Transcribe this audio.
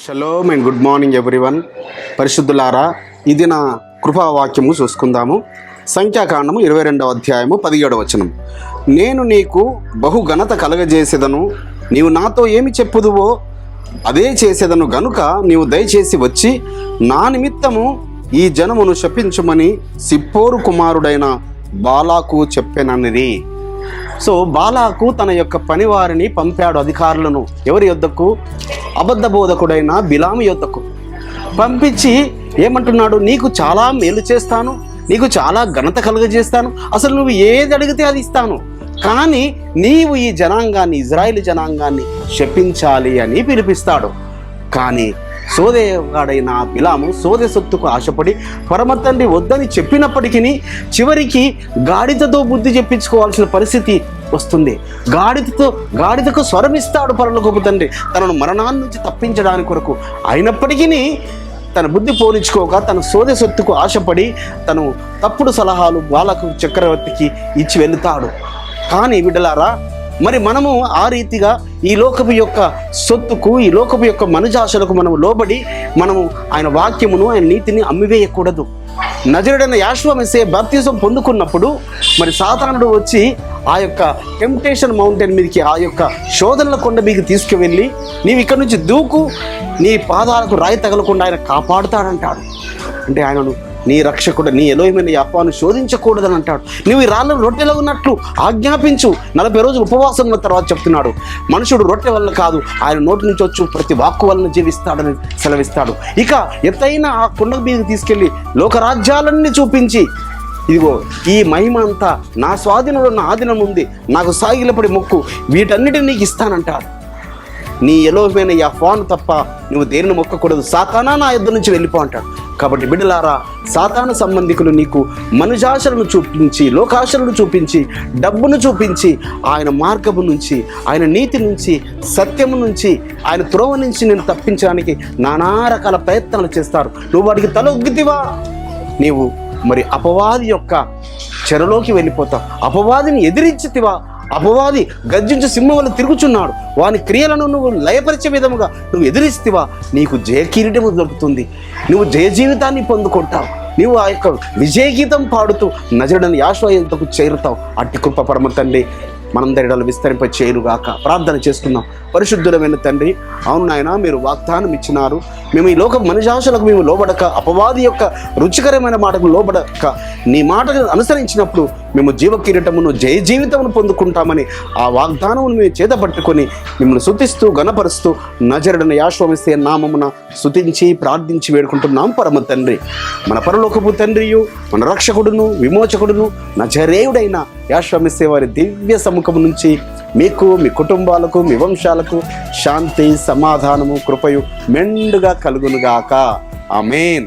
Shalom and good morning everyone. పరిశుద్ధులారా, ఇది నా కృపావాక్యము చూసుకుందాము. సంఖ్యాకాండము 22వ అధ్యాయము 17వ వచనం. నేను నీకు బహు ఘనత కలగజేసేదను, నీవు నాతో ఏమి చెప్పుదువో అదే చేసేదను గనుక నీవు దయచేసి వచ్చి నా నిమిత్తము ఈ జనమును శపించుమని సిప్పోరు కుమారుడైన బాలాకు చెప్పెననిరి. సో బాలాకు తన యొక్క పనివారిని పంపాడు, అధికారులను. ఎవరి యొద్దకు? అబద్ధ బోధకుడైన బిలాము యొద్దకు పంపించి ఏమంటున్నాడు? నీకు చాలా మేలు చేస్తాను, నీకు చాలా ఘనత కలుగజేస్తాను, అసలు నువ్వు ఏది అడిగితే అది ఇస్తాను, కానీ నీవు ఈ జనాంగాన్ని, ఇజ్రాయేల్ జనాంగాన్ని శపించాలి అని పిలిపిస్తాడు. కానీ సోదెగాడైన బిలాము సోదె సొత్తుకు ఆశపడి పరమ తండ్రి వద్దని చెప్పినప్పటికీ చివరికి గాడిదతో బుద్ధి చెప్పించుకోవాల్సిన పరిస్థితి వస్తుంది. గాడిదకు స్వరమిస్తాడు పరలోకపు తండ్రి తనను మరణాన్ని నుంచి తప్పించడానికి కొరకు. అయినప్పటికీ తన బుద్ధి పోనించుకోక తన సోదె సొత్తుకు ఆశపడి తను తప్పుడు సలహాలు బాలకు చక్రవర్తికి ఇచ్చి వెళుతాడు. కానీ బిడ్డలారా, మరి మనము ఆ రీతిగా ఈ లోకపు యొక్క సొత్తుకు, ఈ లోకపు యొక్క మనుజాశలకు మనము లోబడి మనము ఆయన వాక్యమును, ఆయన నీతిని అమ్మివేయకూడదు. నజరుడైన యోషువ మెస్సియా బాప్తిజం పొందుకున్నప్పుడు మరి సాతానుడు వచ్చి ఆ యొక్క టెంప్టేషన్ మౌంటైన్ మీదకి, ఆ యొక్క శోధనల కొండ మీకు తీసుకువెళ్ళి నీవు ఇక్కడ నుంచి దూకు, నీ పాదాలకు రాయి తగలకుండా ఆయన కాపాడుతాడంటాడు. అంటే ఆయనను నీ రక్షకుడు, నీ ఎలోహిమైన యెహోవాను శోధించకూడదని అంటాడు. నువ్వు ఈ రాళ్ళను రొట్టెలో ఉన్నట్లు ఆజ్ఞాపించు. 40 రోజులు ఉపవాసం ఉన్న తర్వాత చెప్తున్నాడు, మనుషుడు రొట్టె వల్ల కాదు ఆయన నోటి నుంచి వచ్చు ప్రతి వాక్కు వలన జీవిస్తాడని సెలవిస్తాడు. ఇక ఎత్తైన ఆ కొండ మీదకి తీసుకెళ్ళి లోకరాజ్యాలన్నీ చూపించి, ఇదిగో ఈ మహిమ అంతా నా స్వాధీనంలో నా ఆధీనం ఉంది, నాకు సాగిలపడి మొక్కు, వీటన్నిటిని నీకు ఇస్తానంటాడు. నీ ఎలోహిమైన యెహోవాను తప్ప నువ్వు దేనిని మొక్కకూడదు, సాతానా నా యుద్ధ నుంచి వెళ్ళిపో అంటాడు. కాబట్టి బిడ్డలారా, సాతాను సంబంధికులు నీకు మనుజాశలను చూపించి, లోకాశలను చూపించి, డబ్బును చూపించి ఆయన మార్గము నుంచి, ఆయన నీతి నుంచి, సత్యము నుంచి, ఆయన త్రోవ నుంచి నేను తప్పించడానికి నానా రకాల ప్రయత్నాలు చేస్తారు. నువ్వు వాడికి తల ఒగ్గితివా, నీవు మరి అపవాది యొక్క చెరలోకి వెళ్ళిపోతావు. అపవాదిని ఎదిరించితివా, అపవాది గర్జించు సింహం వల్ల తిరుగుచున్నాడు, వాని క్రియలను నువ్వు లయపరిచే విధముగా నువ్వు ఎదిరిస్తావా, నీకు జయ కిరీటము దొరుకుతుంది, నువ్వు జయ జీవితాన్ని పొందుకుంటావు, నీవు ఆ యొక్క విజయ గీతం పాడుతూ నజరుడైన యోషువ యొద్దకు చేరుతావు. అట్టి కృప పరమ తండ్రి మనందరిలో విస్తరింప చేరుగాక. ప్రార్థన చేసుకుందాం. పరిశుద్ధులమైన తండ్రి, అవును నాయన, మీరు వాగ్దానం ఇచ్చినారు, మేము ఈ లోక మనుజాశలకు మేము లోబడక, అపవాది యొక్క రుచికరమైన మాటకు లోబడక, నీ మాటను అనుసరించినప్పుడు మేము జీవ కిరీటమును, జయ జీవితమును పొందుకుంటామని ఆ వాగ్దానమును మేము చేతపట్టుకొని మిమ్మల్ని స్తుతిస్తూ ఘనపరుస్తూ నజరుడైన యోషువ మెస్సియా నామమున స్తుతించి ప్రార్థించి వేడుకుంటున్నాం పరమ తండ్రి. మన పరలోకపు తండ్రియు, మన రక్షకుడును, విమోచకుడును, నజరేయుడైన యోషువ మెస్సియా వారి దివ్య సముఖము నుంచి మీకు, మీ కుటుంబాలకు, మీ వంశాలకు శాంతి, సమాధానము, కృపయు మెండుగా కలుగునుగాక. ఆమేన్.